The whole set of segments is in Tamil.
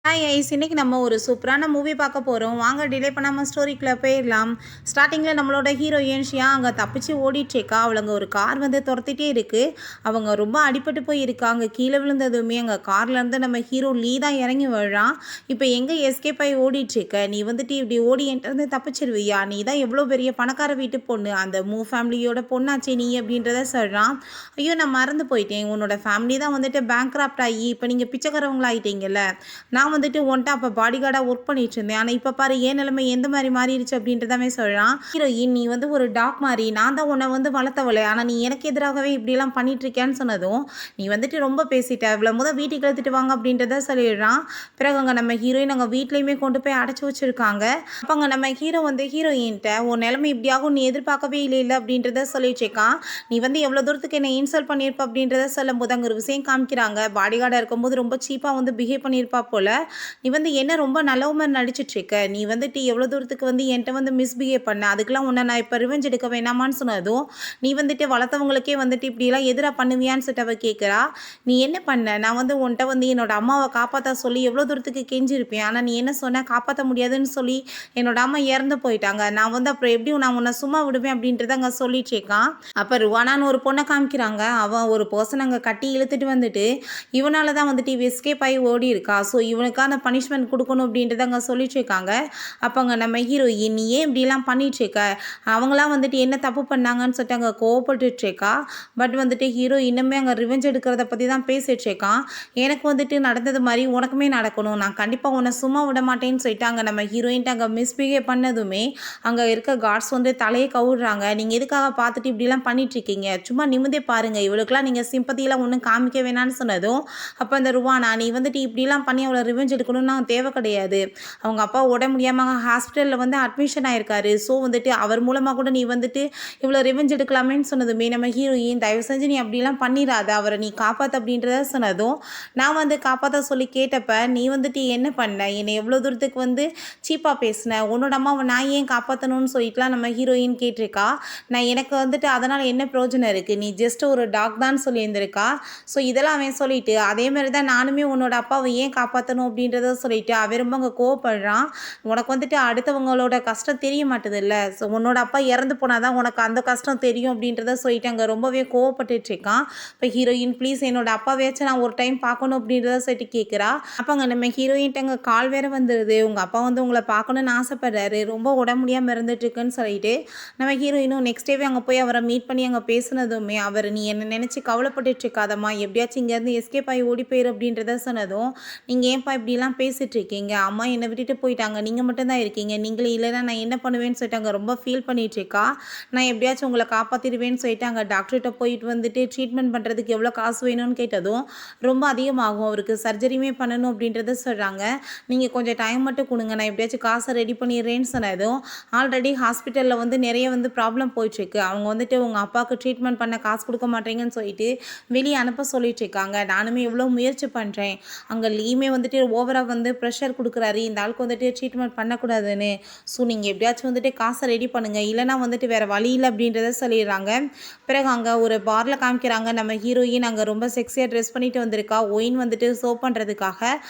ஹாய் ஐஸ், இன்னைக்கு நம்ம ஒரு சூப்பரான மூவி பார்க்க போகிறோம். வாங்க டிலே பண்ணாமல் ஸ்டோரிக்குள்ளே போயிடலாம். ஸ்டார்டிங்கில் நம்மளோட ஹீரோயின் ஷியா அங்கே தப்பிச்சு ஓடிட்டேக்கா. அவளுங்க ஒரு கார் வந்து துரத்திட்டே இருக்குது. அவங்க ரொம்ப அடிபட்டு போய் இருக்காங்க. கீழே விழுந்ததுமே அங்கே கார்லேருந்து நம்ம ஹீரோ லீ தான் இறங்கி விழுறான். இப்போ எங்கே எஸ்கேப் ஆகி ஓடிட்டுருக்க நீ? வந்துட்டு இப்படி ஓடி என்கிட்ட வந்து தப்பிச்சிருவியா? நீ தான் எவ்வளோ பெரிய பணக்கார வீட்டு பொண்ணு, அந்த ஃபேமிலியோட பொண்ணாச்சே நீ அப்படின்றத சொல்கிறான். ஐயோ, நான் மறந்து போயிட்டேன். உன்னோட ஃபேமிலி தான் வந்துட்டு பேங்க்ராப்ட் ஆகி இப்போ நீங்கள் பிச்சைக்காரவங்களாயிட்டீங்கல்ல. நான் வந்துட்டு ஒன்ட்ட அப்போ பாடி கார்டாக ஒர்க் பண்ணிட்டு இருந்தேன். ஆனால் இப்போ பாரு ஏன் நிலைமை எந்த மாதிரி மாறிடுச்சு அப்படின்றதாவே சொல்கிறான். ஹீரோயின், நீ வந்து ஒரு டாக் மாதிரி, நான் தான் உன்னை வந்து வளர்த்தவளை, ஆனால் நீ எனக்கு எதிராகவே இப்படிலாம் பண்ணிட்டு இருக்கேன்னு சொன்னதும் நீ வந்துட்டு ரொம்ப பேசிட்ட, இவ்வளோ வீட்டுக்கு எடுத்துட்டு வாங்க அப்படின்றத சொல்லிடுறான். பிறகு அங்கே நம்ம ஹீரோயின் அங்கே வீட்லேயுமே கொண்டு போய் அடைச்சி வச்சிருக்காங்க. அப்போ அங்கே நம்ம ஹீரோ வந்து ஹீரோயின்ட்ட உன் நிலைமை இப்படியாகும் நீ எதிர்பார்க்கவே இல்லை அப்படின்றத சொல்லிட்டு இருக்கான். நீ வந்து எவ்வளோ தூரத்துக்கு என்னை இன்சல்ட் பண்ணியிருப்ப அப்படின்றத சொல்லும் போது அங்கே ஒரு விஷயம் காமிக்கிறாங்க. பாடி கார்டாக இருக்கும்போது ரொம்ப சீப்பாக வந்து பிஹேவ் பண்ணியிருப்பா போல. நீ வந்து என்ன ரொம்ப நல்லவ நடிச்சிட்ருக்க, நீ வந்துட்டு எவ்வளோ தூரத்துக்கு வந்து என்கிட்ட வந்து மிஸ்பிஹேவ் பண்ண, அதுக்கெலாம் உன்னை நான் இப்போ ரிவெஞ்ச் எடுக்க வேணாமான்னு சொன்னதும் நீ வந்துட்டு வளர்த்தவங்களுக்கே வந்துட்டு இப்படிலாம் எதிராக பண்ணுவியான்னு சொல்லிட்டு அவள் கேட்குறா. நீ என்ன பண்ண? நான் வந்து உன்ட்ட வந்து என்னோட அம்மாவை காப்பாற்ற சொல்லி எவ்வளோ தூரத்துக்கு கெஞ்சிருப்பேன், ஆனால் நீ என்ன சொன்ன? காப்பாற்ற முடியாதுன்னு சொல்லி என்னோட அம்மா இறந்து போயிட்டாங்க. நான் வந்து அப்புறம் எப்படி நான் உன்னை சும்மா விடுவேன் அப்படின்றத அங்கே சொல்லிட்டு இருக்கான். அப்போ ருவானான்னு ஒரு பொண்ணை காமிக்கிறாங்க. அவன் ஒரு பர்சன் அங்கே கட்டி இழுத்துட்டு வந்துட்டு இவனால தான் வந்துட்டு இவ எஸ்கேப் ஆகி ஓடி இருக்கா. ஸோ இவனுக்கான பனிஷ்மெண்ட் கொடுக்கணும் அப்படின்றத அங்கே சொல்லிட்டு இருக்காங்க. அப்போ அங்கே நம்ம ஹீரோயின், நீ ஏன் இப்படிலாம் பண்ணிட்டுருக்க, அவங்களாம் வந்துட்டு என்ன தப்பு பண்ணாங்கன்னு சொல்லிட்டு அங்கே கோவப்பட்டுட்ருக்கா. பட் வந்துட்டு ஹீரோ இன்னுமே அங்கே ரிவெஞ்ச் எடுக்கிறத பற்றி தான் பேசிட்டு இருக்கான். எனக்கு வந்துட்டு நடந்தது மாதிரி உனக்குமே நடக்கணும், நான் கண்டிப்பாக உன்னை சும்மா விட மாட்டேன்னு சொல்லிட்டு அங்கே நம்ம ஹீரோயின்ட்டு அங்கே மிஸ்பிஹேவ் பண்ணதுமே அங்கே இருக்க கார்ட்ஸ் வந்து தலையை கவுடுறாங்க. நீங்கள் எதுக்காக பார்த்துட்டு இப்படிலாம் பண்ணிட்டுருக்கீங்க, சும்மா நிமிந்தே பாருங்கள், இவளுக்கெல்லாம் நீங்கள் சிம்பத்தியெல்லாம் ஒன்றும் காமிக்க வேணான்னு சொன்னதும் அப்போ அந்த ருவானா, நீ வந்துட்டு இப்படிலாம் பண்ணி அவளை ரிவெஞ்ச் எடுக்கணும்னு தேவை கிடையாது, அவங்க அப்பா உடம்பு முடியாமல் ஹாஸ்பிட்டலில் வந்து அட்மிஷன் ஆயிருக்காரு. ஸோ வந்துட்டு அவர் மூலமாக கூட நீ வந்துட்டு இவ்வளோ ரிவெஞ்ச் எடுக்கலாமேன்னு சொன்னதுமே நம்ம ஹீரோயின், தயவு செஞ்சு நீ அப்படிலாம் பண்ணிடாத, அவரை நீ காப்பாற்ற அப்படின்றத சொன்னதும் நான் வந்து காப்பாற்ற சொல்லி கேட்டப்ப நீ வந்துட்டு என்ன பண்ண, என்னை எவ்வளோ தூரத்துக்கு வந்து சீப்பாக பேசின, உன்னோட அம்மாவை நான் ஏன் காப்பாற்றணும்னு சொல்லிட்டுலாம் நம்ம ஹீரோயின் கேட்டிருக்கா. நான் எனக்கு வந்துட்டு அதனால் என்ன பிரயோஜனம் இருக்குது, நீ ஜஸ்ட் ஒரு டாக் தான் சொல்லியிருந்திருக்கா. ஸோ இதெல்லாம் அவன் சொல்லிட்டு அதே மாதிரி தான் நானுமே உன்னோட அப்பாவை ஏன் காப்பாற்றணும் அப்படின்றத சொல்லிட்டு அவன் ரொம்ப அங்கே கோவப்படுறான். உனக்கு வந்துட்டு அடுத்தவங்களோட கஷ்டம் தெரிய மாட்டுது இல்லை, ஸோ உன்னோட அப்பா இறந்து போனால் தான் உனக்கு அந்த கஷ்டம் தெரியும் அப்படின்றத சொல்லிட்டு அங்கே ரொம்பவே கோவப்பட்டுட்ருக்கான். இப்போ ஹீரோயின், ப்ளீஸ் என்னோட அப்பாவையாச்சும் நான் ஒரு டைம் பார்க்கணும் அப்படின்றத சொல்லிட்டு கேட்குறா. அப்போ அங்கே நம்ம ஹீரோயின்ட்டு அங்கே கால் வேறு வந்துடுது, உங்கள் அப்பா வந்து உங்களை பார்க்கணுன்னு ஆசைப்படுறாரு, ரொம்ப உடம்பு முடியாமல் இருந்துட்டுருக்குன்னு சொல்லிட்டு நம்ம ஹீரோயினும் நெக்ஸ்ட் டேவே அங்கே போய் அவரை மீட் பண்ணி அங்கே பேசுனதுமே அவர், நீ என்னை நினச்சி கவலைப்பட்டுட்ருக்காதம்மா, எப்படியாச்சும் இங்கேருந்து எஸ்கேப் ஆகி ஓடி போயிரு அப்படின்றத சொன்னதும் நீங்கள் ஏன்ப்பா இப்படிலாம் பேசிகிட்டு இருக்கீங்க, அம்மா என்னை விட்டுட்டு போயிட்டாங்க, நீங்கள் மட்டும்தான் இருக்கீங்க, நீங்களே இல்லைன்னா நான் என்ன பண்ணுவேன்னு சொல்லிட்டு அங்கே ரொம்ப ஃபீல் பண்ணிகிட்ருக்கா. நான் எப்படியாச்சும் உங்களை காப்பாற்றிடுவேன்னு சொல்லிட்டு அங்கே டாக்டர்கிட்ட போயிட்டு வந்துட்டு ட்ரீட்மெண்ட் பண்ணுறதுக்கு எவ்வளோ காசு வேணும்னு கேட்டதும் ரொம்ப அதிகமாகும், அவருக்கு சர்ஜரியுமே பண்ணணும் அப்படின்றத சொல்கிறாங்க. நீங்கள் கொஞ்சம் டைம் மட்டும் கொடுங்க, நான் எப்படியாச்சும் காசை ரெடி பண்ணிடுறேன்னு சொன்னதும் ஆல்ரெடி ஹாஸ்பிட்டலில் வந்து நிறைய வந்து ப்ராப்ளம் போயிட்டுருக்கு, அவங்க வந்துட்டு உங்கள் அப்பாவுக்கு ட்ரீட்மெண்ட் பண்ண காசு கொடுக்க மாட்டேங்கன்னு சொல்லிட்டு வெளியே அனுப்ப சொல்லிட்டு இருக்காங்க. நானுமே எவ்வளோ முயற்சி பண்ணுறேன், அங்கே லீமே வந்துட்டு ஓவராக வந்து ப்ரெஷர் கொடுக்குறாரு, இந்த ஆளுக்கு வந்துட்டு ட்ரீட்மெண்ட் பண்ணக்கூடாதுன்னு. ஸோ நீங்கள் எப்படியாச்சும் வந்துட்டு காசை ரெடி பண்ணுங்கள், இல்லைனா வந்துட்டு வேறு வழி இல்லை அப்படின்றத சொல்லிடுறாங்க. பிறகு அங்கே ஒரு பாரில் காமிக்கிறாங்க. நம்ம ஹீரோயின் அங்கே ரொம்ப செக்ஸியாக ட்ரெஸ் பண்ணிட்டு வந்திருக்கா, ஒயின் வந்துட்டு சர்வ் பண்ணுறதுக்காக.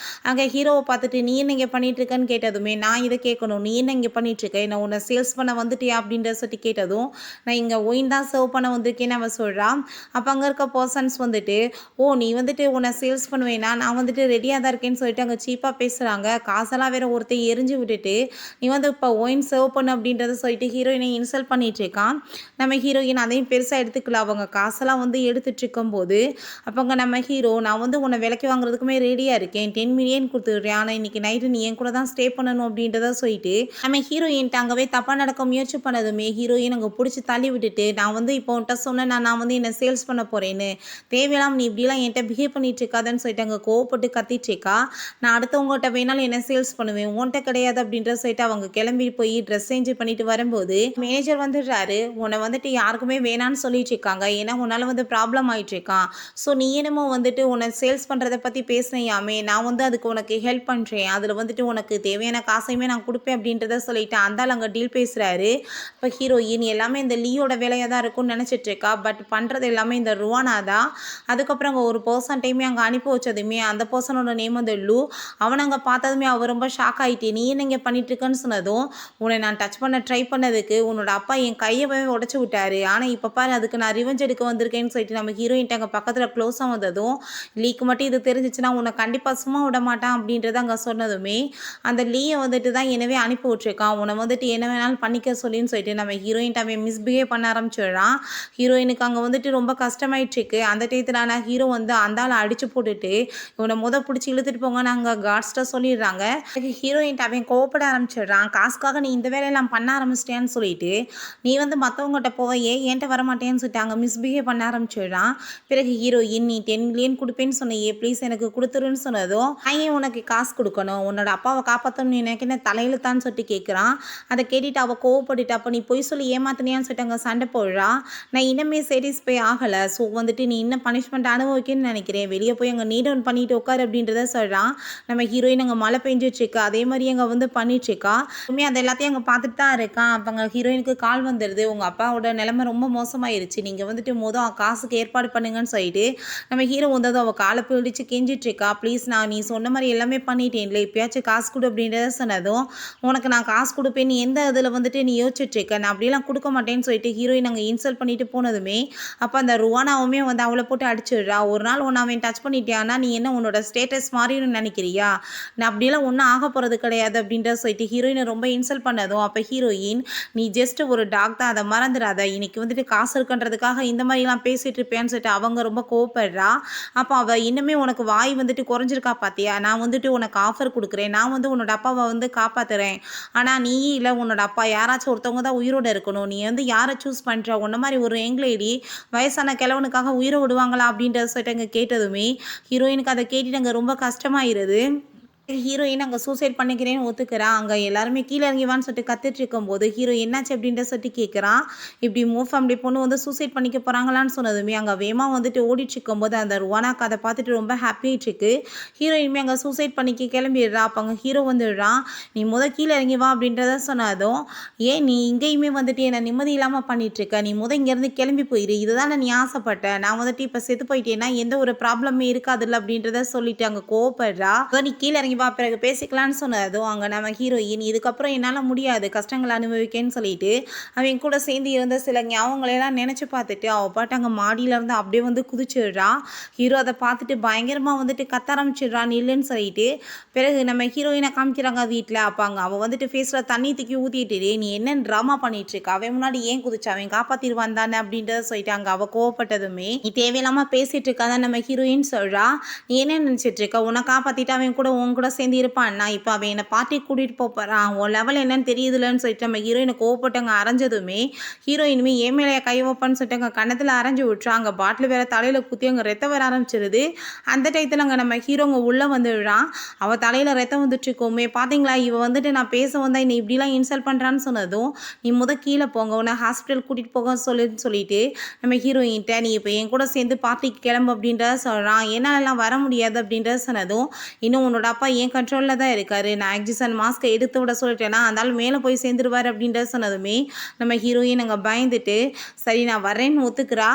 அங்கே ஹீரோவை பார்த்துட்டு நீ என்ன இங்கே பண்ணிகிட்ருக்கன்னு கேட்டதுமே நான் இதை கேட்கணும், நீ என்ன இங்கே பண்ணிகிட்ருக்க, நான் உன்னை சேல்ஸ் பண்ண வந்துட்டியா அப்படின்றத சொல்லி கேட்டதும் நான் இங்கே ஒயின் தான் சர்வ் பண்ண வந்திருக்கேன்னு அவன் சொல்கிறான். அப்போ அங்கே இருக்க பர்சன்ஸ் வந்துட்டு, ஓ நீ வந்துட்டு உன்னை சேல்ஸ் பண்ணுவேன்னா நான் வந்துட்டு ரெடியாக தான் இருக்கேன்னு சொல்லிட்டு அங்கே சீப்பாக பேசுகிறாங்க. காசெல்லாம் வேறு ஒருத்தர் எரிஞ்சு விட்டுட்டு நீ வந்து இப்போ ஒயின் சர்வ் பண்ணு அப்படின்றத சொல்லிட்டு ஹீரோயினை இன்சல்ட் பண்ணிகிட்ருக்கான். நம்ம ஹீரோயின் அதையும் பெருசாக எடுத்துக்கல, அவங்க காசெல்லாம் வந்து எடுத்துகிட்டு இருக்கும்போது அப்போங்க நம்ம ஹீரோ, நான் வந்து உன்னை விலைக்கு வாங்குறதுக்குமே ரெடியாக இருக்கேன், 10 மில்லியன் கொடுத்துட்றேன், ஆனால் இன்றைக்கி நைட்டு நீ என் கூட தான் ஸ்டே பண்ணணும் அப்படின்றத சொல்லிட்டு நம்ம ஹீரோயின்ட்டு அங்கவே தப்பாக நடக்க முயற்சி பண்ணதுமே ஹீரோயின் அங்கே பிடிச்சி தள்ளி விட்டுட்டு, நான் வந்து இப்போ உன்ட்ட சொன்னேன் நான் வந்து என்னை சேல்ஸ் பண்ண போகிறேன்னு, தேவையில்லாமல் நீ இப்படிலாம் என்கிட்ட பிஹேவ் பண்ணிட்டு இருக்காதுன்னு சொல்லிட்டு அங்கே கோவப்பட்டு கத்திட்டுருக்கா. நான் அடுத்தவங்ககிட்ட வேணாலும் என்ன சேல்ஸ் பண்ணுவேன், உன்கிட்ட கிடையாது அப்படின்ற சொல்லிட்டு அவங்க கிளம்பி போய் ட்ரெஸ் சேஞ்ச் பண்ணிட்டு வரும்போது மேனேஜர் வந்துடுறாரு. உன்னை வந்துட்டு யாருக்குமே வேணான்னு சொல்லிட்டு இருக்காங்க, ஏன்னா உன்னால் வந்து ப்ராப்ளம் ஆகிட்டு இருக்கான். ஸோ நீ என்னமோ வந்துட்டு உன்னை சேல்ஸ் பண்ணுறதை பற்றி பேசினையாமே, நான் வந்து அதுக்கு உனக்கு ஹெல்ப் பண்ணுறேன், அதில் வந்துட்டு உனக்கு தேவையான காசையுமே நான் கொடுப்பேன் அப்படின்றத சொல்லிட்டு அந்தால் அங்கே டீல் பேசுகிறாரு. இப்போ ஹீரோயின் எல்லாமே இந்த லீயோட வேலையாக தான் இருக்கும்னு நினச்சிட்டு இருக்கா, பட் பண்ணுறது எல்லாமே இந்த ருவானா தான். அதுக்கப்புறம் அங்கே ஒரு பர்சன்ட்டையுமே அங்கே அனுப்பி வச்சதுமே அந்த பர்சனோட நேம் வந்து லூ. அவனை அங்கே பார்த்ததுமே அவள் ரொம்ப ஷாக் ஆகிட்டே, நீ என்ன இங்கே பண்ணிட்டுருக்கன்னு சொன்னதும், உன்னை நான் டச் பண்ண ட்ரை பண்ணதுக்கு உன்னோட அப்பா என் கையவே உடச்சி விட்டாரு, ஆனால் இப்போ பாரு அதுக்கு நான் ரிவெஞ்ச் எடுக்க வந்திருக்கேன்னு சொல்லிட்டு நம்ம ஹீரோயின்ட்ட அங்கே பக்கத்தில் க்ளோஸாக வந்ததும், லீக்கு மட்டும் இது தெரிஞ்சிச்சுன்னா உன்னை கண்டிப்பாக சும்மா விட மாட்டான் அப்படின்றத அங்கே சொன்னதுமே, அந்த லீயை வந்துட்டு தான் எனவே அனுப்பி விட்ருக்கான், உன்னை வந்துட்டு என்ன வேணாலும் பண்ணிக்க சொல்லின்னு சொல்லிட்டு நம்ம ஹீரோயின்ட்ட அவன் மிஸ்பிஹேவ் பண்ண ஆரம்பிச்சிடுறான். ஹீரோயினுக்கு அங்கே வந்துட்டு ரொம்ப கஷ்டமாயிட்டுருக்கு. அந்த டயத்தில் ஹீரோ வந்து அந்த ஆளை அடிச்சு போட்டுட்டு இவனை பிடிச்சி இழுத்துட்டு போங்க நாங்கள் காட்ஸ்ட்ட சொல்லிடுறாங்க. ஹீரோயின்ட்ட அவன் கோவப்பட ஆரம்பிச்சிடுறான். காசுக்காக நீ இந்த வேலையெல்லாம் பண்ண ஆரம்பிச்சிட்டேன்னு சொல்லிட்டு நீ வந்து மற்றவங்ககிட்ட போவையே ஏன்ட்ட வரமாட்டேன்னு சொல்லிட்டு அங்கே மிஸ்பிஹேவ் பண்ண ஆரம்பிச்சிடுறான். பிறகு ஹீரோயின் நீ 10 மில்லியன் கொடுப்பேன்னு சொன்னையே ப்ளீஸ் எனக்கு கொடுத்துருன்னு சொன்னதும், நான் ஏன் உனக்கு காசு கொடுக்கணும், உன்னோட அப்பாவை காப்பாற்றணும் எனக்கு என்ன தலையிலுத்தான்னு சொல்லிட்டு கேட்குறான். அதை கேட்டுட்டு அவள் கோவப்பட்டுட்டு அப்போ நீ பொய் சொல்லி ஏமாத்தினியான்னு சொல்லிட்டு அங்கே சண்டை போடுறா. நான் இன்னமே சாட்டிஸ்ஃபை ஆகலை, ஸோ வந்துட்டு நீ இன்னும் பனிஷ்மெண்ட் அனுபவிக்கணும்னு நினைக்கிறேன், வெளியே போய் அங்கே நீ டவுன் பண்ணிட்டு உட்காரு அப்படின்றத சொல்கிறான். நம்ம ஹீரோயின் அங்கே மழை பெஞ்சிட்ருக்கா, அதே மாதிரி அங்கே வந்து பண்ணிட்டுருக்கா. உண்மையாக அது எல்லாத்தையும் அங்கே பார்த்துட்டு தான் இருக்கான். அப்போ அங்கே ஹீரோயினுக்கு கால் வந்துடுது, உங்கள் அப்பாவோட நிலைமை ரொம்ப மோசமாயிருச்சு, நீங்கள் வந்துட்டு காசுக்கு ஏற்பாடு பண்ணுங்கன்னு சொல்லிட்டு நம்ம ஹீரோ வந்ததும் அவள் காலை பிடிச்சி கெஞ்சிட்ருக்கா. ப்ளீஸ் நான் நீ சொன்ன மாதிரி எல்லாமே பண்ணிட்டேன்ல, இப்பயாச்சும் காசு கொடு அப்படின்றத சொன்னதும், உனக்கு நான் காசு கொடுப்பேன்னு எந்த இதில் வந்துட்டு நீ யோசிச்சுட்ருக்க, நான் அப்படிலாம் கொடுக்க மாட்டேன்னு சொல்லிட்டு ஹீரோயின் அங்கே இன்சல்ட் பண்ணிட்டு போனதுமே, அப்போ அந்த ருவானாவுமே வந்து அவளை போட்டு அடிச்சிடுறா. ஒரு நாள் ஒன்று அவன் டச் பண்ணிட்டியானா நீ என்ன உன்னோட ஸ்டேட்டஸ் மாறிடும்னு நினைக்கிறியா, நான் அப்படிலாம் ஒன்றும் ஆக போகிறது கிடையாது அப்படின்ற சொல்லிட்டு ஹீரோயினை ரொம்ப இன்சல்ட் பண்ணதும், அப்போ ஹீரோயின் நீ ஜஸ்ட் ஒரு டாக் தான், அதை மறந்துடாத, இன்னைக்கு வந்துட்டு காசு இருக்குன்றதுக்காக இந்த மாதிரிலாம் பேசிகிட்டு இருப்பேன்னு சொல்லிட்டு அவங்க ரொம்ப கோவப்படுறா. அப்போ அவள் இன்னுமே உனக்கு வாய் வந்துட்டு குறைஞ்சிருக்கா பார்த்தியா, நான் வந்துட்டு உனக்கு ஆஃபர் கொடுக்குறேன், நான் வந்து உன்னோட அப்பாவை வந்து காப்பாற்றுறேன், ஆனால் நீ இல்லை உன்னோட அப்பா யாராச்சும் ஒருத்தவங்க தான் உயிரோடு இருக்கணும், நீ வந்து யாரை சூஸ் பண்ணுற, உன்ன மாதிரி ஒரு யங்லேடி வயசான கிழவனுக்காக உயிரை விடுவாங்களா அப்படின்றத சொல்லிட்டு அங்கே கேட்டதுமே ஹீரோயினுக்கு அதை கேட்டுட்டு அங்கே ரொம்ப கஷ்டமாயிருது. ஹீரோயின் அங்கே சூசைட் பண்ணிக்கிறேன்னு ஒத்துக்கிறான். அங்கே எல்லாருமே கீழே இறங்கிவான்னு சொல்லிட்டு கத்துட்டு இருக்கும்போது ஹீரோ என்னாச்சு அப்படின்ற சொல்லிட்டு கேட்குறான். இப்படி ஃபேமிலி பொண்ணு வந்து சூசைட் பண்ணிக்க போகிறாங்களான்னு சொன்னதுமே அங்கே வேமா வந்துட்டு ஓடிட்டு இருக்கும்போது அந்த ருவானாக்கு அதை பார்த்துட்டு ரொம்ப ஹாப்பியாகிட்டு இருக்கு. ஹீரோயினுமே அங்கே சூசைட் பண்ணிக்க கிளம்பிடுறா. அப்போ அங்கே ஹீரோ வந்துடுறான். நீ கீழே இறங்கி வா அப்படின்றத சொன்னதும், ஏன் நீ இங்கேயுமே வந்துட்டு என்னை நிம்மதி இல்லாமல் பண்ணிகிட்ருக்க, நீ இங்கேருந்து கிளம்பி போயிரு, இதுதான் நீ ஆசைப்பட்ட, நான் வந்துட்டு இப்போ செத்து போயிட்டேன்னா எந்த ஒரு ப்ராப்ளமே இருக்காதுல்ல அப்படின்றத சொல்லிட்டு அங்கே கோவப்படுறா. நீ கீழே இறங்கி வா பிறகு பேசிக்கலான்னு சொன்னதும் அங்கே நம்ம ஹீரோயின் இதுக்கப்புறம் என்னால் முடியாது கஷ்டங்களை அனுபவிக்கேன்னு சொல்லிட்டு அவன் கூட சேர்ந்து இருந்த சில ஞாபகங்களெல்லாம் நினச்சி பார்த்துட்டு அவள் பாட்டு அங்கே மாடியிலேருந்து அப்படியே வந்து குதிச்சிடுறா. ஹீரோ அதை பார்த்துட்டு பயங்கரமாக வந்துட்டு கத்த ஆரம்பிச்சிடுறான் இல்லைன்னு சொல்லிட்டு. பிறகு நம்ம ஹீரோயினை காமிக்கிறாங்க வீட்டில். அப்பாங்க அவள் வந்துட்டு ஃபேஸில் தண்ணி தூக்கி ஊற்றிட்டு நீ என்னென்னு ட்ராமா பண்ணிகிட்ருக்க, அவன் முன்னாடி ஏன் குதிச்சா, அவன் காப்பாற்றிடுவான் தானே அப்படின்றத சொல்லிட்டு அங்கே அவள் கோவப்பட்டதுமே நீ தேவையில்லாமல் பேசிகிட்டு இருக்காதான் நம்ம ஹீரோயின் சொல்கிறா. நீ என்ன நினச்சிட்டு இருக்க, உன்னை காப்பாற்றிட்டு அவன் கூட உன் கூட சேர்ந்து இருப்பான், நான் இப்போ அவன் என்னை பார்ட்டி கூட்டிகிட்டு போகிறான், உன் லெவல் என்னன்னு தெரியுதுலன்னு சொல்லிட்டு நம்ம ஹீரோயினை கோவப்பட்டு அங்கே அரைஞ்சதுமே ஹீரோயினுமே ஏன் மேலே கை வைப்பான்னு சொல்லிட்டு அங்கே கணத்தில் அரைஞ்சி விட்டுறா. அங்கே பாட்டில் வேற தலையில் குத்தி அங்கே ரத்தம் வர ஆரம்பிச்சிருது. அந்த டயத்தில் அங்கே நம்ம ஹீரோங்க உள்ளே வந்துடுறான். அவள் தலையில் ரத்தம் வந்துட்டு இருக்கோமே பார்த்தீங்களா, இவ வந்துட்டு நான் பேச வந்தா என்னை இப்படிலாம் இன்சல்ட் பண்ணுறான்னு சொன்னதும், நீ கீழே போங்க உன்னை ஹாஸ்பிட்டல் கூட்டிகிட்டு போக சொல்லிட்டு நம்ம ஹீரோயின்ட்ட நீ இப்போ என் கூட சேர்ந்து பார்ட்டிக்கு கிளம்பு அப்படின்றத சொல்கிறான். என்னாலலாம் வர முடியாது அப்படின்றத சொன்னதும், இன்னும் உன்னோட அப்பா என் கண்ட்ரோலில் தான் இருக்காரு, நான் ஆக்சிஜன் மாஸ்க்கை எடுத்து விட சொல்லிட்டேன்னா அதனால மேலே போய் சேர்ந்துருவார் அப்படின்றத சொன்னதுமே நம்ம ஹீரோயின் அங்கே பயந்துட்டு சரி நான் வரேன்னு ஒத்துக்கிறா.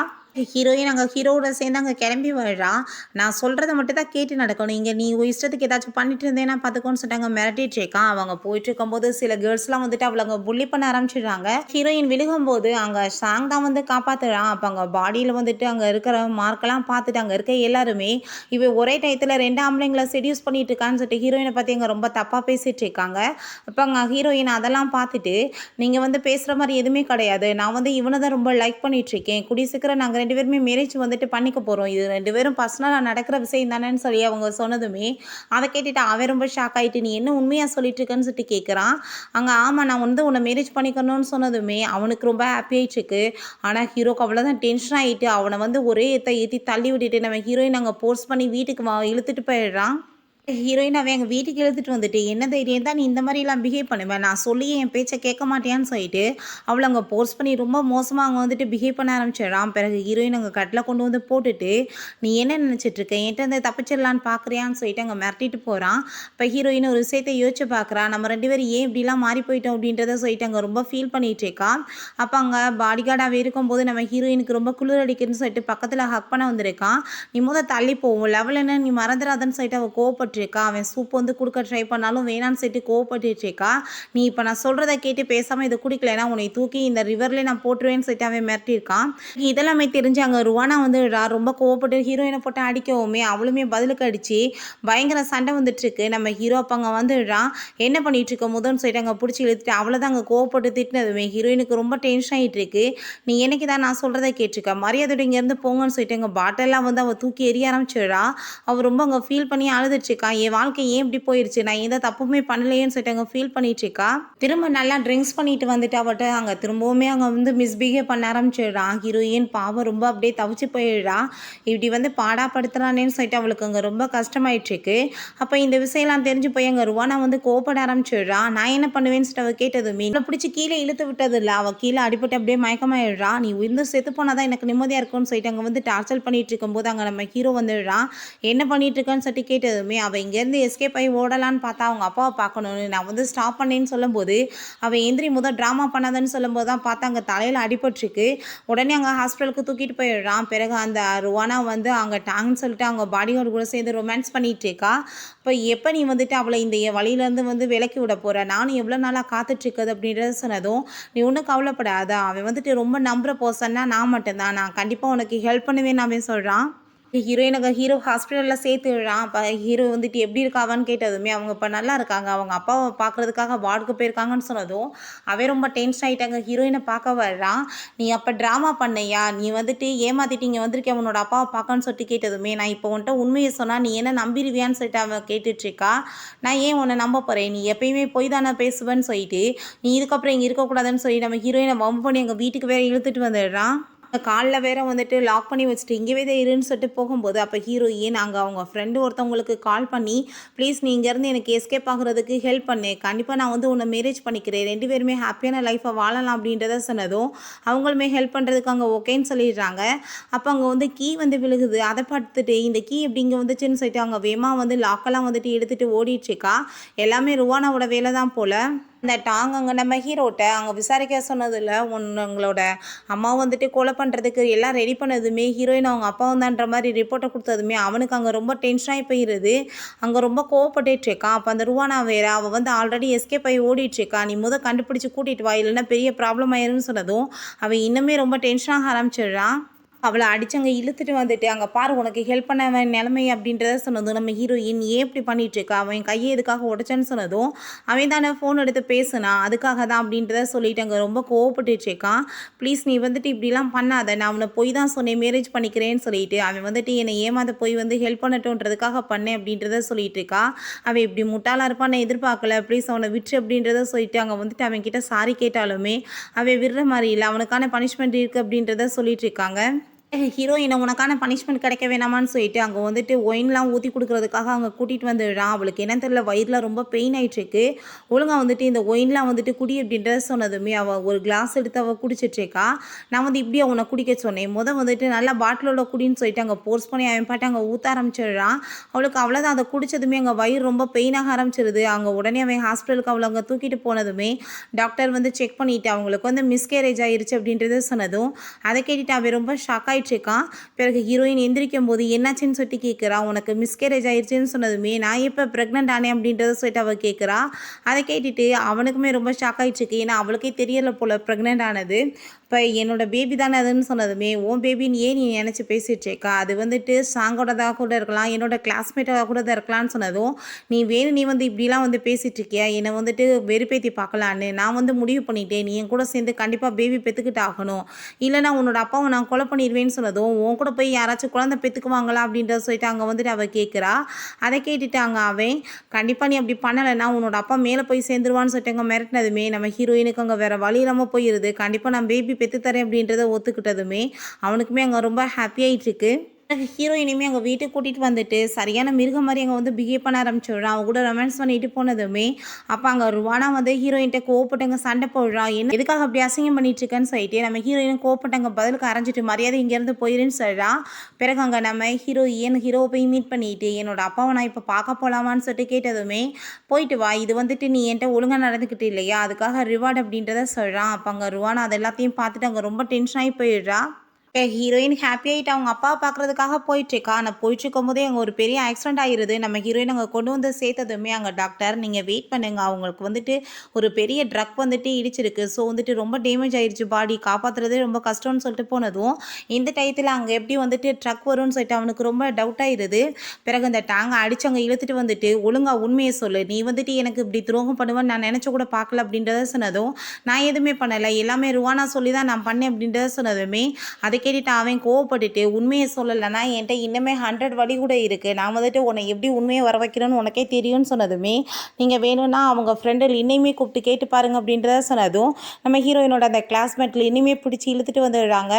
ஹீரோயின் அங்கே ஹீரோவோட சேர்ந்து அங்கே கிளம்பி வர்றா. நான் சொல்கிறத மட்டும் தான் கேட்டு நடக்கணும், இங்கே நீ இஷ்டத்துக்கு ஏதாச்சும் பண்ணிட்டு இருந்தேன்னா பார்த்துக்கோன்னு சொல்லிட்டு அங்கே மிரட்டிட்டு இருக்கான். அவங்க போயிட்டு இருக்கும்போது சில கேர்ள்ஸ்லாம் வந்துட்டு அவளை அங்கே புள்ளி பண்ண ஆரம்பிச்சிடுறாங்க. ஹீரோயின் விழுகும்போது அங்கே சாங் தான் வந்து காப்பாற்றுறான். அப்போ அங்கே பாடியில் வந்துட்டு அங்கே இருக்கிற மார்க்கெல்லாம் பார்த்துட்டு அங்கே இருக்க எல்லாருமே இவ ஒரே டயத்தில் 2 ஆம்பளைங்களை செடியூஸ் பண்ணிட்டு இருக்கான்னு சொல்லிட்டு ஹீரோயினை பற்றி அங்கே ரொம்ப தப்பாக பேசிகிட்டு இருக்காங்க. அப்போ அங்கே ஹீரோயின் அதெல்லாம் பார்த்துட்டு நீங்கள் வந்து பேசுகிற மாதிரி எதுவுமே கிடையாது, நான் வந்து இவனை தான் ரொம்ப லைக் பண்ணிகிட்ருக்கேன், கூடிய சீக்கிரம் நாங்கள் 2 பேருமே மேரேஜ் வந்துட்டு பண்ணிக்க போகிறோம், இது 2 பேரும் பர்சனலாக நடக்கிற விஷயம் தானேன்னு சொல்லி அவங்க சொன்னதுமே அதை கேட்டுட்டு அவன் ரொம்ப ஷாக் ஆகிட்டு நீ என்ன உண்மையாக சொல்லிட்டு இருக்கேன்னு சொல்லிட்டு கேட்குறான். அங்கே ஆமாம் நான் வந்து உன்னை மேரேஜ் பண்ணிக்கணும்னு சொன்னதுமே அவனுக்கு ரொம்ப ஹாப்பி ஆகிட்டுருக்கு. ஆனால் ஹீரோக்கு அவ்வளோதான் டென்ஷன் ஆகிட்டு அவனை வந்து ஒரே ஏற்றி தள்ளி விட்டுட்டு நம்ம ஹீரோயின் அங்கே போர்ஸ் பண்ணி வீட்டுக்கு இழுத்துட்டு போயிடுறான். ஹீரோயின் அவன் எங்கள் வீட்டுக்கு எழுதிட்டு வந்துட்டு என்ன தைரியம் தான் நீ இந்த மாதிரிலாம் பிஹேவ் பண்ணுவேன், நான் சொல்லி என் பேச்சை கேட்க மாட்டேன்னு சொல்லிட்டு அவளை அங்கே போர்ஸ் பண்ணி ரொம்ப மோசமாக அங்கே வந்துட்டு பிஹேவ் பண்ண ஆரம்பிச்சிடறான். பிறகு ஹீரோயின் அங்கே கட்டில் கொண்டு வந்து போட்டுட்டு நீ என்ன நினச்சிட்ருக்க, என்கிட்ட வந்து தப்பிச்சிடலான்னு பார்க்குறியான்னு சொல்லிட்டு அங்கே மிரட்டிட்டு போகிறான். இப்போ ஹீரோயின் ஒரு விஷயத்தை யோசிச்சு பார்க்குறா, நம்ம 2 பேரும் ஏன் இப்படிலாம் மாறி போயிட்டோம் அப்படின்றத சொல்லிட்டு அங்கே ரொம்ப ஃபீல் பண்ணிகிட்டு இருக்கா. அப்போ அங்கே பாடிகார்டாகவே இருக்கும்போது நம்ம ஹீரோயினுக்கு ரொம்ப குளிர் அடிக்குதுன்னு சொல்லிட்டு பக்கத்தில் ஹக் பண்ண வந்திருக்கான். நீ தள்ளி போவோம் லெவல் என்ன நீ மறந்துடாதன்னு சொல்லிட்டு அவள் கோவப்பட்டு இருக்கா. அவன் சூப் வந்து குடுக்க ட்ரை பண்ணாலும் வேணான்னு சொல்லிட்டு கோவப்பட்டுட்டு இருக்கா. நீ இப்ப நான் சொல்றத கேட்டு பேசாம இத குடிக்கலைன்னா உன்னை தூக்கி இந்த ரிவர்லயே நான் போட்டுருவேன்னு சொல்லிட்டு அவன் மிரட்டியிருக்கான். இதெல்லாமே தெரிஞ்சு அங்க ருவானா வந்து ரொம்ப கோவப்பட்டு ஹீரோயின போட்டு அடிக்கவுமே அவளுமே பதிலுக்கு அடிச்சு பயங்கர சண்டை வந்துட்டு இருக்கு. நம்ம ஹீரோ அப்ப அங்க வந்துடுறான். என்ன பண்ணிட்டு இருக்க முதன்னு சொல்லிட்டு அங்க புடிச்சு இழுத்துட்டு அவள தான் அங்க கோவப்பட்டு திட்டினதுமே ஹீரோயினுக்கு ரொம்ப டென்ஷன் ஆயிட்டு இருக்கு. நீ என்னைக்கு தான் நான் சொல்றத கேட்டிருக்க, மரியாதையோட இங்க இருந்து போங்கன்னு சொல்லிட்டு எங்க பாட்டெல்லாம் வந்து அவ தூக்கி எறிய ஆரம்பிச்சிடுறா. அவ ரொம்ப அங்க ஃபீல் பண்ணி அழுதுட்டு இருக்கா. என் வாழ்க்கை ஏன் இப்படி போயிருச்சு, நான் எந்த தப்புமே பண்ணலையேன்னு சொல்லிட்டு அங்க ஃபீல் பண்ணிட்டு இருக்கா. திரும்ப நல்லா ட்ரிங்க்ஸ் பண்ணிட்டு வந்துட்டு அவட்ட அங்க திரும்பவுமே அங்க வந்து மிஸ்பிஹேவ் பண்ண ஆரம்பிச்சிடுறான். ஹீரோயின் பாவம் ரொம்ப அப்படியே தவிச்சு போயிடுறா. இப்படி வந்து பாடாப்படுத்துறானேன்னு சொல்லிட்டு அவளுக்கு அங்க ரொம்ப கஷ்டமாயிட்டு இருக்கு. அப்ப இந்த விஷயம்லாம் தெரிஞ்சு போய் அங்க ருவானா வந்து கோவப்பட ஆரம்பிச்சிடுறா. நான் என்ன பண்ணுவேன்னு சொல்லிட்டு அவ கேட்டதுமே அவளை பிடிச்சி கீழே இழுத்து விட்டது இல்ல, அவ கீழே அடிபட்டு அப்படியே மயக்கமாயிடுறா. நீ உயிர்ந்து செத்து போனாதான் எனக்கு நிம்மதியா இருக்கும்னு சொல்லிட்டு அங்க வந்து டார்ச்சர் பண்ணிட்டு இருக்கும்போது அங்க நம்ம ஹீரோ வந்துடுறான். என்ன பண்ணிட்டு இருக்கான்னு சொல்லிட்டு கேட்டதுமே அவ இங்கேருந்து எஸ்கேப் ஆகி ஓடலான்னு பார்த்தா அவங்க அப்பாவை பார்க்கணும்னு நான் வந்து ஸ்டாப் பண்ணேன்னு சொல்லும்போது அவ எந்திரி முதல் ட்ராமா பண்ணாதன்னு சொல்லும்போது தான் பார்த்தா அங்கே தலையில் அடிபட்டுருக்கு. உடனே அங்கே ஹாஸ்பிட்டலுக்கு தூக்கிட்டு போயிடுறான். பிறகு அந்த ருவானா வந்து அங்கே டாங்னு சொல்லிட்டு அவங்க பாடியோட கூட சேர்ந்து ரொமான்ஸ் பண்ணிட்டு இருக்கா. இப்போ எப்போ நீ வந்துட்டு அவளை இந்த வழியிலேருந்து வந்து விலக்கி விட போற, நானும் எவ்வளோ நாளாக காத்துட்டு இருக்குது அப்படின்றத சொன்னதும் நீ ஒன்றும் கவலைப்படாத, அவன் வந்துட்டு ரொம்ப நம்புற பர்சன்னா நான் மட்டும்தான், நான் கண்டிப்பாக உனக்கு ஹெல்ப் பண்ணுவேன்னு அவன் சொல்கிறான். ஹீரோயினுக்கு ஹீரோ ஹாஸ்பிட்டலில் சேர்த்துடுறான். அப்போ ஹீரோ வந்துட்டு எப்படி இருக்காவான்னு கேட்டதுமே அவங்க இப்போ நல்லா இருக்காங்க, அவங்க அப்பாவை பார்க்குறதுக்காக வார்டுக்கு போயிருக்காங்கன்னு சொன்னதும் அவன் ரொம்ப டென்ஷன் ஆகிட்டாங்க. ஹீரோயினை பார்க்க வர்றான். நீ அப்போ ட்ராமா பண்ணையா, நீ வந்துட்டு ஏமாத்திட்டு இங்கே வந்திருக்கேன் உன்னோட அப்பாவை பார்க்கன்னு சொல்லிட்டு கேட்டதுமே நான் இப்போ உன்ட்ட உண்மையை சொன்னால் நீ என்ன நம்பிடுவியான்னு சொல்லிட்டு அவன் கேட்டுட்ருக்கா. நான் ஏன் உன்னை நம்ப போகிறேன், நீ எப்பயுமே போய் தானே பேசுவேன்னு சொல்லிட்டு நீ இதுக்கப்புறம் இங்கே இருக்கக்கூடாதுன்னு சொல்லி நம்ம ஹீரோயினை வம்பு பண்ணி எங்கள் வீட்டுக்கு வேற இழுத்துட்டு வந்துடுறான். காலில் வேற வந்துட்டு லாக் பண்ணி வச்சுட்டு இங்கேவே தான் இருன்னு சொல்லிட்டு போகும்போது அப்போ ஹீரோயின் அங்கே அவங்க ஃப்ரெண்டு ஒருத்தவங்களுக்கு கால் பண்ணி ப்ளீஸ் நீ இங்கேருந்து எனக்கு எஸ்கேப் ஆகுறதுக்கு ஹெல்ப் பண்ணு, கண்டிப்பாக நான் வந்து உன்னை மேரேஜ் பண்ணிக்கிறேன், 2 பேருமே ஹாப்பியான லைஃப்பை வாழலாம் அப்படின்றத சொன்னதும் அவங்களுமே ஹெல்ப் பண்ணுறதுக்கு அங்கே ஓகேன்னு சொல்லிடுறாங்க. அப்போ அங்கே வந்து கீ வந்து விழுகுது. அதை பார்த்துட்டு இந்த கீ எப்படி இங்கே வந்துச்சுன்னு சொல்லிட்டு அவங்க வேமா வந்து லாக்கெல்லாம் வந்துட்டு எடுத்துகிட்டு ஓடிட்டுருக்கா. எல்லாமே ருவானாவோட வேலை தான் போல். இந்த டாங் அங்கே நம்ம ஹீரோட்ட அங்கே விசாரிக்க சொன்னதில் உங்களோட அம்மா வந்துட்டு கொலை பண்ணுறதுக்கு எல்லாம் ரெடி பண்ணதுமே ஹீரோயின் அவங்க அப்பாவும் தான்ற மாதிரி ரிப்போர்ட்டை கொடுத்ததுமே அவனுக்கு அங்கே ரொம்ப டென்ஷனாகி போயிடுது. அங்கே ரொம்ப கோவப்பட்டுட்ருக்கான். அப்போ அந்த ருவானா வேற அவள் வந்து ஆல்ரெடி எஸ்கேப் ஆகி ஓடிட்டுருக்கா. நீ கண்டுபிடிச்சி கூட்டிகிட்டு வா, இல்லைன்னா பெரிய ப்ராப்ளம் ஆயிருன்னு சொன்னதும் அவன் இன்னுமே ரொம்ப டென்ஷனாக ஆரம்பிச்சிடுறான். அவளை அடிச்சங்க இழுத்துட்டு வந்துட்டு அங்கே பாரு உனக்கு ஹெல்ப் பண்ண நிலைமை அப்படின்றத சொன்னதும் நம்ம ஹீரோயின் ஏன் இப்படி பண்ணிட்டு இருக்கா, அவன் கையை எதுக்காக உடைச்சேன்னு சொன்னதும் அவன் தானே ஃபோன் எடுத்து பேசுனா அதுக்காக தான் அப்படின்றத சொல்லிட்டு அங்கே ரொம்ப கோவப்பட்டுட்டு இருக்கான். ப்ளீஸ் நீ வந்துட்டு இப்படிலாம் பண்ணாத, நான் அவனை போய் தான் சொன்னேன் மேரேஜ் பண்ணிக்கிறேன்னு சொல்லிட்டு அவன் வந்துட்டு என்னை ஏமாத போய் வந்து ஹெல்ப் பண்ணட்டுன்றதுக்காக பண்ணேன் அப்படின்றத சொல்லிட்டு இருக்கா. அவன் இப்படி முட்டாளாக இருப்பான் நான் எதிர்பார்க்கல, ப்ளீஸ் அவனை விட்டு அப்படின்றத சொல்லிட்டு அங்கே வந்துட்டு அவன் கிட்ட சாரி கேட்டாலுமே அவன் விடுற மாதிரி இல்லை, அவனுக்கான பனிஷ்மெண்ட் இருக்குது அப்படின்றத சொல்லிட்டு இருக்காங்க. ஹீரோயினை உனக்கான பனிஷ்மெண்ட் கிடைக்க வேணாமான்னு சொல்லிட்டு அங்கே வந்துட்டு ஒயின்லாம் ஊற்றி கொடுக்குறதுக்காக அங்கே கூட்டிகிட்டு வந்துடுறான். அவளுக்கு என்ன தெரியல வயிறில் ரொம்ப பெயின் ஆகிட்டுருக்கு. ஒழுங்காக வந்துட்டு இந்த ஒயின்லாம் வந்துட்டு குடி அப்படின்றத சொன்னதுமே அவள் ஒரு கிளாஸ் எடுத்து அவள் குடிச்சிட்ருக்கா. நான் வந்து இப்படி அவனை குடிக்க சொன்னேன், வந்துட்டு நல்லா பாட்டிலோட குடின்னு சொல்லிட்டு அங்கே போர்ஸ் பண்ணி அவன் பாட்டு அங்கே ஊற்ற ஆரம்பிச்சிடுறான். அவளுக்கு அவ்வளோதான், அதை குடித்ததுமே அங்கே வயிறு ரொம்ப பெயினாக ஆரம்பிச்சிருது. அங்கே உடனே அவன் ஹாஸ்பிட்டலுக்கு அவளை அங்கே தூக்கிட்டு போனதுமே டாக்டர் வந்து செக் பண்ணிவிட்டு அவங்களுக்கு வந்து மிஸ்கேரேஜ் ஆகிருச்சு அப்படின்றத சொன்னதும் அதை கேட்டுட்டு அவன் ரொம்ப ஷாக் இருக்கான். பிறகு ஹீரோயின் எந்திரிக்கும் போது என்னாச்சுன்னு சொல்லிட்டு கேட்குறா. உனக்கு மிஸ்கேரேஜ் ஆயிடுச்சுன்னு சொன்னதுமே நான் எப்போ ப்ரெக்னென்ட் ஆனேன் அப்படின்றத சொல்லிட்டு அவள் கேட்குறா. அதை கேட்டுட்டு அவனுக்குமே ரொம்ப ஷாக் ஆகிடுச்சு. ஏன்னா அவளுக்கே தெரியலை போல் ப்ரெக்னென்ட் ஆனது. இப்போ என்னோட பேபி தானே அதுன்னு சொன்னதுமே உன் பேபின்னு ஏன் நீ நினச்சி பேசிகிட்ருக்கா, அது வந்துட்டு சாங்கோடதாக கூட இருக்கலாம், என்னோட கிளாஸ்மேட்டாக கூட தான் இருக்கலாம்னு சொன்னதும் நீ வந்து இப்படிலாம் வந்து பேசிகிட்டு இருக்கியா, என்னை வந்துட்டு வெறுப்பேற்றி பார்க்கலான்னு நான் வந்து முடிவு பண்ணிட்டேன், நீ என் கூட சேர்ந்து கண்டிப்பாக பேபி பெற்றுக்கிட்டு ஆகணும், இல்லைனா உன்னோட அப்பாவை நான் கொலை பண்ணிடுவேன்னு சொன்னதும் உன் கூட போய் யாராச்சும் குழந்தை பெற்றுக்குவாங்களா அப்படின்றத சொல்லிட்டு அங்கே வந்துட்டு அவள் கேட்குறா. அதை கேட்டுட்டாங்க அவன் கண்டிப்பாக நீ அப்படி பண்ணலைன்னா உன்னோட அப்பா மேலே போய் சேர்ந்துருவான்னு சொல்லிட்டு அங்கே மிரட்டினதுமே நம்ம ஹீரோயினுக்கு அங்கே வேறு வழி இல்லாமல் போயிடுது. கண்டிப்பாக நான் பேபி பெற்றுத்தரேன் அப்படின்றத ஒத்துக்கிட்டதுமே அவனுக்குமே அங்கே ரொம்ப ஹாப்பியாகிட்டுருக்கு. ஹீரோயினுமே அங்கே வீட்டுக்கு கூட்டிகிட்டு வந்துட்டு சரியான மிருகம் மாதிரி அங்கே வந்து பிஹேவ் பண்ண ஆரம்பிச்சிடுறான். அவங்க கூட ரொமான்ஸ் பண்ணிட்டு போனதுமே அப்போ அங்கே ருவானா வந்து ஹீரோயின்ட்ட கோவப்பட்டங்க சண்டை போடுறான். என்ன எதுக்காக அப்படி அசிங்கம் பண்ணிட்டு இருக்கேன்னு சொல்லிட்டு நம்ம ஹீரோயினும் கோவப்பட்டங்க பதிலுக்கு அரைஞ்சிட்டு மரியாதை இங்கேருந்து போயிருன்னு சொல்கிறான். பிறகு அங்கே நம்ம ஹீரோவை போய் மீட் பண்ணிட்டு என்னோட அப்பாவை நான் இப்போ பார்க்க போகலாமான்னு சொல்லிட்டு கேட்டதுமே போயிட்டு வா, இது வந்துட்டு நீ என்கிட்ட ஒழுங்காக நடந்துக்கிட்டு இல்லையா அதுக்காக ரிவார்டு அப்படின்றத சொல்கிறான். அப்போ அங்கே ருவானா அது எல்லாத்தையும் பார்த்துட்டு அங்கே ரொம்ப டென்ஷனாகி போயிடுறா. இப்போ ஹீரோயின் ஹாப்பி ஆகிட்டு அவங்க அப்பாவை பார்க்குறதுக்காக போயிட்டுருக்கா. ஆனால் போயிட்டுருக்கும்போதே அங்கே ஒரு பெரிய ஆக்சிடென்ட் ஆகிருது. நம்ம ஹீரோயின் அங்கே கொண்டு வந்து சேர்த்ததுமே அங்கே டாக்டர் நீங்கள் வெயிட் பண்ணுங்க, அவங்களுக்கு வந்துட்டு ஒரு பெரிய ட்ரக் வந்துட்டு இடிச்சிருக்கு. ஸோ வந்துட்டு ரொம்ப டேமேஜ் ஆயிடுச்சு பாடி, காப்பாற்றுறதே ரொம்ப கஷ்டம்னு சொல்லிட்டு போனதும் இந்த டயத்தில் அங்கே எப்படி வந்துட்டு ட்ரக் வரும்னு சொல்லிட்டு அவனுக்கு ரொம்ப டவுட் ஆயிடுது. பிறகு அந்த டேங்கை அடித்து அங்கே இழுத்துட்டு வந்துட்டு ஒழுங்கா உண்மையை சொல்லு, நீ வந்துட்டு எனக்கு இப்படி துரோகம் பண்ணுவேன்னு நான் நினச்ச கூட பார்க்கல அப்படின்றத சொன்னதும், நான் எதுவுமே பண்ணலை, எல்லாமே ருவானா சொல்லி தான் நான் பண்ணேன் அப்படின்றத சொன்னதுமே அதை கேட்டுட்டு அவன் கோவப்பட்டுட்டு உண்மையை சொல்லலைன்னா என்கிட்ட இன்னுமே 100 வழி கூட இருக்குது, நான் வந்துட்டு உன்னை எப்படி உண்மையை வர வைக்கிறேன்னு உனக்கே தெரியும்னு சொன்னதுமே, நீங்கள் வேணும்னா அவங்க ஃப்ரெண்டில் இன்னையுமே கூப்பிட்டு கேட்டு பாருங்க அப்படின்றத சொன்னதும் நம்ம ஹீரோயினோட அந்த கிளாஸ்மேட்டில் இனிமே பிடிச்சி இழுத்துட்டு வந்துடுறாங்க.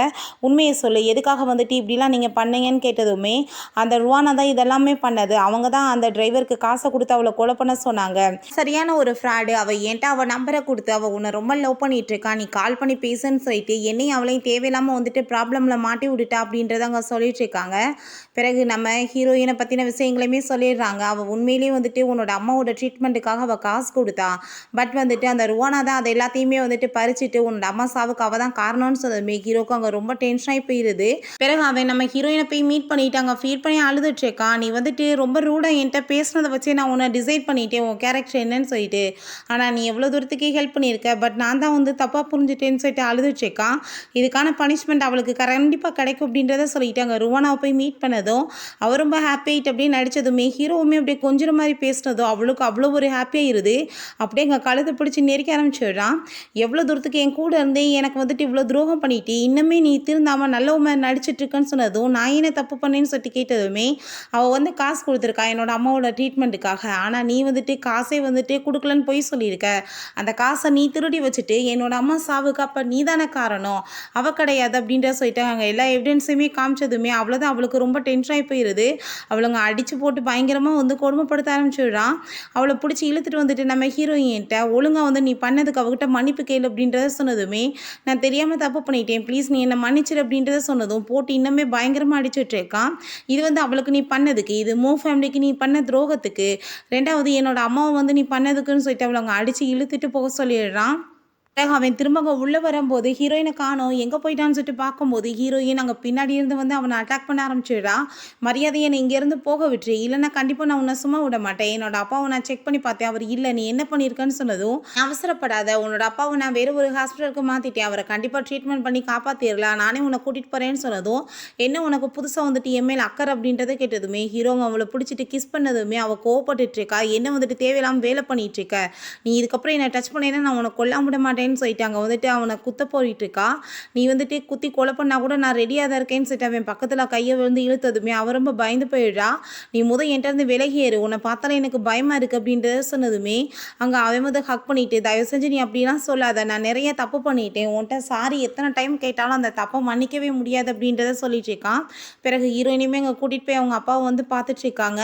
உண்மையை சொல்லு, எதுக்காக வந்துட்டு இப்படிலாம் நீங்கள் பண்ணீங்கன்னு கேட்டதுமே அந்த ருவானா தான் இதெல்லாமே பண்ணது, அவங்க தான் அந்த டிரைவருக்கு காசை கொடுத்து அவளை கொலை பண்ண சொன்னாங்க, சரியான ஒரு ஃப்ராடு, அவள் என்கிட்ட அவள் நம்பரை கொடுத்து அவள் உன்னை ரொம்ப லவ் பண்ணிட்டு இருக்கா, நீ கால் பண்ணி பேசுன்னு சொல்லிட்டு என்னையும் அவளையும் தேவையில்லாமல் வந்துட்டு ப்ராப்ளமில் மாட்டி விட்டுட்டா அப்படின்றத அங்கே சொல்லிட்டு இருக்காங்க. பிறகு நம்ம ஹீரோயினை பற்றின விஷயங்களையுமே சொல்லிடுறாங்க. அவள் உண்மையிலேயே வந்துட்டு உன்னோட அம்மாவோட ட்ரீட்மெண்ட்டுக்காக அவள் காசு கொடுத்தா, பட் வந்துட்டு அந்த ருவானா தான் அதை எல்லாத்தையுமே வந்துட்டு பறிச்சுட்டு உன்னோட அம்மா சாவுக்கு அவள் தான் காரணம்னு சொன்னதுமே ஹீரோக்கு அங்கே ரொம்ப டென்ஷனாகி போயிடுது. பிறகு அவன் நம்ம ஹீரோயினை போய் மீட் பண்ணிட்டு அங்கே ஃபீல் பண்ணி அழுதுட்டு இருக்கான். நீ வந்துட்டு ரொம்ப ரூடாக என்கிட்ட பேசினதை வச்சு நான் உன்னை டிசைட் பண்ணிட்டேன் உன் கேரக்டர் என்னன்னு சொல்லிட்டு, ஆனால் நீ எவ்வளோ தூரத்துக்கு ஹெல்ப் பண்ணியிருக்க, பட் நான் தான் வந்து தப்பாக புரிஞ்சுட்டேன்னு சொல்லிட்டு அழுதுட்டு இருக்கான். இதுக்கான பனிஷ்மெண்ட் அவளுக்கு கண்டிப்பாக கிடைக்கும் அப்படின்றத சொல்லிட்டாங்க. ருவானாவை போய் மீட் பண்ணதும் அவள் ரொம்ப ஹாப்பி ஆகிட்டு அப்படியே நடித்ததுமே ஹீரோவுமே அப்படியே கொஞ்சம் மாதிரி பேசினதும் அவளுக்கு அவ்வளோ ஒரு ஹாப்பியாகிருது. அப்படியே எங்கள் கழுத்தை பிடிச்சி நெருக்க ஆரம்பிச்சிடுறான். எவ்வளோ தூரத்துக்கு என் கூட இருந்தே எனக்கு வந்துட்டு இவ்வளோ துரோகம் பண்ணிட்டு இன்னுமே நீ திருந்தாமல் நல்ல மாதிரி நடிச்சிட்ருக்கன்னு சொன்னதும், நான் என்ன தப்பு பண்ணேன்னு சொல்லிட்டு கேட்டதுமே அவள் வந்து காசு கொடுத்துருக்கா என்னோட அம்மாவோட ட்ரீட்மெண்ட்டுக்காக, ஆனால் நீ வந்துட்டு காசே வந்துட்டு கொடுக்கலன்னு போய் சொல்லியிருக்க, அந்த காசை நீ திருடி வச்சுட்டு என்னோட அம்மா சாவுக்கு அப்போ நீ தானே காரணம், அவள் கிடையாது அப்படின்ற சொல்லிட்டாங்க. எல்லா எவிடன்ஸையுமே காமிச்சதுமே அவ்வளோதான், அவளுக்கு ரொம்ப டென்ஷன் ஆகி போயிடுது. அவளுங்க அடித்து போட்டு பயங்கரமாக வந்து கொடுமைப்படுத்த ஆரம்பிச்சிடுறான். அவளை பிடிச்சி இழுத்துட்டு வந்துட்டு நம்ம ஹீரோயின்கிட்ட ஒழுங்காக வந்து நீ பண்ணதுக்கு அவகிட்ட மன்னிப்பு கேளு அப்படின்றத சொன்னதுமே, நான் தெரியாமல் தப்பு பண்ணிட்டேன் ப்ளீஸ் நீ என்னை மன்னிச்சிரு அப்படின்றத சொன்னதும் போட்டு இன்னுமே பயங்கரமாக அடிச்சுட்டு இருக்கான். இது வந்து அவளுக்கு நீ பண்ணதுக்கு, இது மூ ஃபேமிலிக்கு நீ பண்ண துரோகத்துக்கு, ரெண்டாவது என்னோட அம்மாவை வந்து நீ பண்ணதுக்குன்னு சொல்லிட்டு அவளை அவங்க அடித்து இழுத்துட்டு போக சொல்லிடுறான். அவன் திரும்ப அங்கே உள்ளே வரும்போது ஹீரோயினை காணோம், எங்கே போயிட்டான்னு சொல்லிட்டு பார்க்கும்போது ஹீரோயின் அங்கே பின்னாடி இருந்து வந்து அவனை அட்டாக் பண்ண ஆரம்பிச்சிடுறா. மரியாதையை நீ இங்கேருந்து போக விட்டுரு, இல்லைன்னா கண்டிப்பாக நான் உன்னை சும்மா விட மாட்டேன், என்னோட அப்பாவை நான் செக் பண்ணி பார்த்தேன் அவர் இல்லை, நீ என்ன பண்ணியிருக்கன்னு சொன்னதும், அவசரப்படாத, உன்னோட அப்பாவை நான் வேறு ஒரு ஹாஸ்பிட்டலுக்கு மாற்றிட்டேன், அவரை கண்டிப்பாக ட்ரீட்மெண்ட் பண்ணி காப்பாற்றிடலாம், நானே உன்னை கூட்டிகிட்டு போகிறேன்னு சொன்னதும், என்ன உனக்கு புதுசாக வந்துட்டு எம்எல் அக்கறை அப்படின்றத கேட்டதுமே ஹீரோங்க அவளை பிடிச்சிட்டு கிஸ் பண்ணதுமே அவள் கோவப்பட்டுட்ருக்கா, என்ன வந்துட்டு தேவையில்லாமல் வேலை பண்ணிகிட்ருக்க, நீ இதுக்கப்புறம் என்னை டச் பண்ணேன்னா நான் உன்னை கொல்லாம விட மாட்டேன் சொல்லிட்டாங்க. வந்துட்டு அவனை குத்த போயிட்டு இருக்கா, நீ வந்துட்டு குத்தி கொலை பண்ணா கூட நான் ரெடியாக தான் இருக்கேன்னு சொல்லிட்டு அவன் பக்கத்தில் கையை வந்து இழுத்ததுமே அவன் ரொம்ப பயந்து போயிடுறா. நீ என்கிட்ட இருந்து விலகியேறு, உன்னை பார்த்தாலே எனக்கு பயமாக இருக்குது அப்படின்றத சொன்னதுமே அங்கே அவன் வந்து ஹக் பண்ணிட்டு, தயவு செஞ்சு நீ அப்படிலாம் சொல்லாத, நான் நிறைய தப்பு பண்ணிட்டேன், உன்கிட்ட சாரி எத்தனை டைம் கேட்டாலும் அந்த தப்பை மன்னிக்கவே முடியாது அப்படின்றத சொல்லிட்டு இருக்கான். பிறகு ஹீரோயினுமே அங்கே கூட்டிகிட்டு போய் அவங்க அப்பாவை வந்து பார்த்துட்டு இருக்காங்க.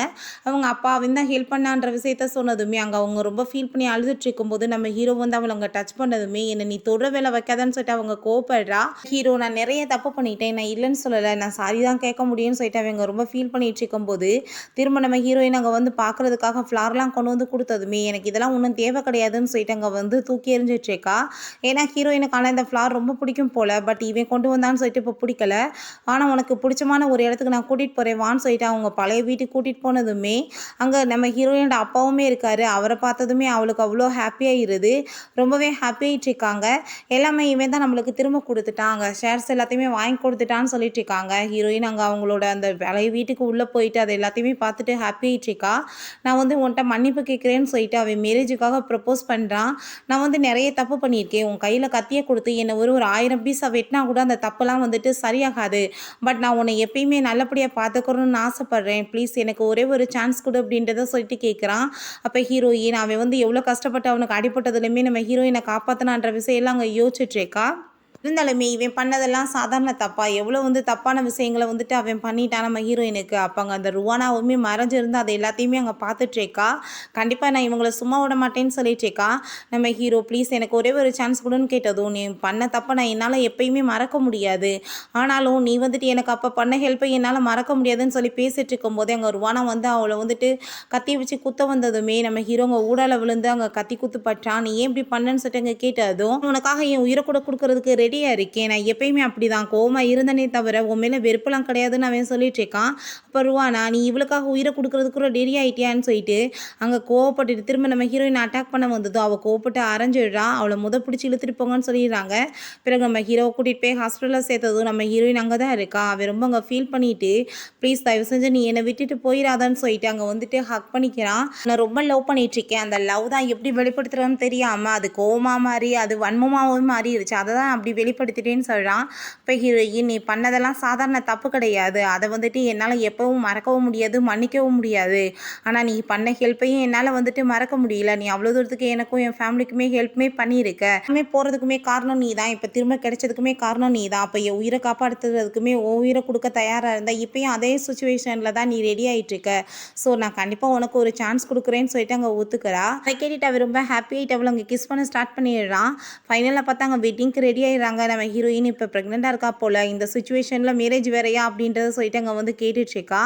அவங்க அப்பா அவன் தான் ஹெல்ப் பண்ணான்ற விஷயத்த சொன்னதுமே அங்கே அவங்க ரொம்ப ஃபீல் பண்ணி அழுதுட்டு இருக்கும்போது நம்ம ஹீரோ வந்து அவளை அங்கே டச் பண்ணதுமே என்னை நீ தொட வேலை வைக்காதான்னு சொல்லிட்டு அவங்க கோவப்படுறா. ஹீரோ நான் நிறைய தப்பு பண்ணிட்டேன், நான் இல்லைன்னு சொல்லலை, நான் சாரி தான் கேட்க முடியும்னு சொல்லிட்டு அவங்க ரொம்ப ஃபீல் பண்ணிட்டு இருக்கும்போது திரும்ப நம்ம ஹீரோயின் அங்கே வந்து பார்க்குறதுக்காக ஃப்ளார்லாம் கொண்டு வந்து கொடுத்ததுமே எனக்கு இதெல்லாம் ஒன்றும் தேவை கிடையாதுன்னு சொல்லிட்டு அங்கே வந்து தூக்கி எறிஞ்சிட்டு இருக்கா. ஏன்னா ஹீரோயினுக்கான இந்த ஃப்ளார் ரொம்ப பிடிக்கும் போல், பட் இவன் கொண்டு வந்தான்னு சொல்லிட்டு இப்போ பிடிக்கல, ஆனால் உனக்கு பிடிச்சமான ஒரு இடத்துக்கு நான் கூட்டிகிட்டு போகிறேன் வான்னு சொல்லிட்டு அவங்க பழைய வீட்டுக்கு கூட்டிகிட்டு போனதுமே அங்கே நம்ம ஹீரோயினோட அப்பாவுமே இருக்காரு. அவரை பார்த்ததுமே அவளுக்கு அவ்வளோ ஹாப்பியாகிருது, ரொம்பவே ஹாப்பியாகிட்டு இருக்காங்க. எல்லாமே இவன் தான் நம்மளுக்கு திரும்ப கொடுத்துட்டாங்க, ஷேர்ஸ் எல்லாத்தையுமே வாங்கி கொடுத்துட்டான்னு சொல்லிட்டு இருக்காங்க. ஹீரோயின் அங்கே அவங்களோட அந்த பழைய வீட்டுக்கு உள்ளே போயிட்டு அதை எல்லாத்தையுமே பார்த்துட்டு ஹாப்பியாகிட்டு இருக்கா. நான் வந்து உன்கிட்ட மன்னிப்பு கேட்குறேன்னு சொல்லிட்டு அவன் மேரேஜுக்காக ப்ரப்போஸ் பண்ணுறான். நான் வந்து நிறைய தப்பு பண்ணியிருக்கேன், உன் கையில் கத்தியை கொடுத்து என்னை ஒரு 1000 பீஸை வெட்டினா கூட அந்த தப்பெல்லாம் வந்துட்டு சரியாகாது, பட் நான் உன்னை எப்பயுமே நல்லபடியாக பார்த்துக்கணும்னு ஆசைப்பட்றேன், ப்ளீஸ் எனக்கு ஒரே ஒரு சான்ஸ் கொடு அப்படின்றத சொல்லிட்டு கேட்குறான். அப்போ ஹீரோயின் அவன் வந்து எவ்வளோ கஷ்டப்பட்டு அவனுக்கு அடிப்பட்டதுலேயுமே நம்ம ஹீரோயினை காப்பாற்றினான்ற விஷயம் எல்லாம் அங்கே யோசிச்சுட்ருக்கா. இருந்தாலுமே இவன் பண்ணதெல்லாம் சாதாரண தப்பா, எவ்வளோ வந்து தப்பான விஷயங்களை வந்துட்டு அவன் பண்ணிட்டான் நம்ம ஹீரோயினுக்கு. அப்போ அங்கே அந்த ருவானாவுமே மறைஞ்சிருந்து அதை எல்லாத்தையுமே அங்கே பார்த்துட்ருக்கா. கண்டிப்பாக நான் இவங்களை சும்மா விட மாட்டேன்னு சொல்லிட்டுருக்கா. நம்ம ஹீரோ ப்ளீஸ் எனக்கு ஒரே ஒரு சான்ஸ் கொடுன்னு கேட்டதும், நீ பண்ண தப்பை நான் என்னால் எப்பயுமே மறக்க முடியாது, ஆனாலும் நீ வந்துட்டு எனக்கு அப்போ பண்ண ஹெல்ப்பை என்னால் மறக்க முடியாதுன்னு சொல்லி பேசிகிட்டு இருக்கும்போதே அங்கே ருவானா வந்து அவளை வந்துட்டு கத்தி வச்சு குத்த வந்ததுமே நம்ம ஹீரோங்க ஊடால விழுந்து அங்கே கத்தி குத்து பட்டான். நீ ஏன் இப்படி பண்ணன்னு சொல்லிட்டு அங்கே கேட்டதும், உனக்காக என் உயிரை கூட கொடுக்கறதுக்கு ரெடி ரெடியாக இருக்கேன், நான் எப்பயுமே அப்படி தான் கோவமாக இருந்தனே தவிர உன் மேலே வெறுப்பெல்லாம் கிடையாதுன்னு அவன் சொல்லிட்டு இருக்கான். அப்போ ருவானா நீ இவளுக்காக உயிரை கொடுக்கறதுக்கு கூட ரெடி ஆகிட்டியான்னு சொல்லிட்டு அங்கே கோவப்பட்டுட்டு திரும்ப நம்ம ஹீரோயின் அட்டாக் பண்ண வந்ததும் அவள் கோவப்பட்டு அரைஞ்சிடுறா. அவளை பிடிச்சி இழுத்துட்டு போங்கன்னு சொல்லிடுறாங்க. பிறகு நம்ம ஹீரோவை கூட்டிகிட்டு போய் ஹாஸ்பிட்டலில் சேர்த்ததும் நம்ம ஹீரோயின் அங்கே தான் இருக்கா. அவன் ரொம்ப அங்கே ஃபீல் பண்ணிட்டு ப்ளீஸ் தயவு செஞ்சு நீ என்னை விட்டுட்டு போயிடாதான்னு சொல்லிட்டு அங்கே வந்துட்டு ஹக் பண்ணிக்கிறான். நான் ரொம்ப லவ் பண்ணிட்டு இருக்கேன், அந்த லவ் தான் எப்படி வெளிப்படுத்துறதுன்னு தெரியாமல் அது கோவமாக மாறி அது வன்மமாகவும் மாறிடுச்சு, அதை தான் அப்படி வெளிப்படுத்திட்டேன்னு சொல்கிறான். இப்போ ஹீரோயின் நீ பண்ணதெல்லாம் சாதாரண தப்பு கிடையாது, அதை வந்துட்டு என்னால் எப்பவும் மறக்கவும் முடியாது மன்னிக்கவும் முடியாது. ஆனால் நீ பண்ண ஹெல்ப்பையும் என்னால் வந்துட்டு மறக்க முடியல. நீ அவ்வளோ தூரத்துக்கு எனக்கும் என் ஃபேமிலிக்குமே ஹெல்ப்புமே பண்ணியிருக்க. எல்லாமே போகிறதுக்குமே காரணம் நீ தான், இப்போ திரும்ப கிடைச்சதுக்குமே காரணம் நீ தான். அப்போ என் உயிரை காப்பாற்றுறதுக்குமே உன் உயிரை கொடுக்க தயாராக இருந்தால் இப்போயும் அதே சுச்சுவேஷனில் தான் நீ ரெடி ஆகிட்டுருக்க. ஸோ நான் கண்டிப்பாக உனக்கு ஒரு சான்ஸ் கொடுக்குறேன்னு சொல்லிட்டு அங்கே ஒத்துக்கிறா. அதை கேட்டுட்டு அவள் ரொம்ப ஹாப்பி ஆகிட்டு அவள் அங்கே கிஸ் பண்ண ஸ்டார்ட் பண்ணிடுறான். ஃபைனலாக பார்த்தா அங்கே வெட்டிங்க்கு ரெடி ஆகிடுறாங்க. நம்ம ஹீரோயின் இப்போ ப்ரெக்னெண்ட்டாக இருக்கா போல், இந்த சுச்சுவேஷனில் மேரேஜ் வேறையா அப்படின்றத சொல்லிட்டு அங்கே வந்து கேட்டுட்ருக்கா.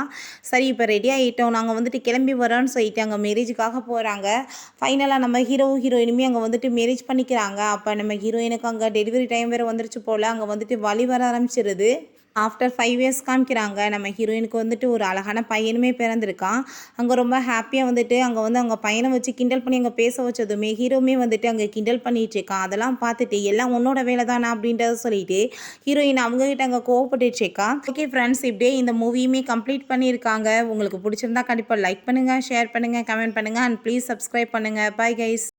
சரி இப்போ ரெடி ஆகிட்டோம், நாங்கள் வந்துட்டு கிளம்பி வரோன்னு சொல்லிட்டு அங்கே மேரேஜுக்காக போகிறாங்க. ஃபைனலாக நம்ம ஹீரோயினுமே அங்கே வந்துட்டு மேரேஜ் பண்ணிக்கிறாங்க. அப்போ நம்ம ஹீரோயினுக்கு அங்கே டெலிவரி டைம் வேறு வந்துருச்சு போல், அங்கே வந்துட்டு வலி வர ஆரம்பிச்சிருது. ஆஃப்டர் 5 இயர்ஸ் காமிக்கிறாங்க. நம்ம ஹீரோயினுக்கு வந்துட்டு ஒரு அழகான பையனுமே பிறந்திருக்கான். அங்கே ரொம்ப ஹாப்பியாக வந்துட்டு அங்கே வந்து அவங்க பையனை வச்சு கிண்டல் பண்ணி அங்கே பேச வச்சதுமே ஹீரோமே வந்துட்டு அங்கே கிண்டல் பண்ணிட்டு இருக்கான். அதெல்லாம் பார்த்துட்டு எல்லாம் உன்னோட வேலை தானே அப்படின்றத சொல்லிட்டு ஹீரோயின் அவங்ககிட்ட அங்கே கோவப்பட்டுட்டு இருக்கா. ஓகே ஃப்ரெண்ட்ஸ், இப்படியே இந்த மூவியுமே கம்ப்ளீட் பண்ணியிருக்காங்க. உங்களுக்கு பிடிச்சிருந்தா கண்டிப்பாக லைக் பண்ணுங்கள், ஷேர் பண்ணுங்கள், கமெண்ட் பண்ணுங்கள் அண்ட் ப்ளீஸ் சப்ஸ்கிரைப் பண்ணுங்கள். Bye guys.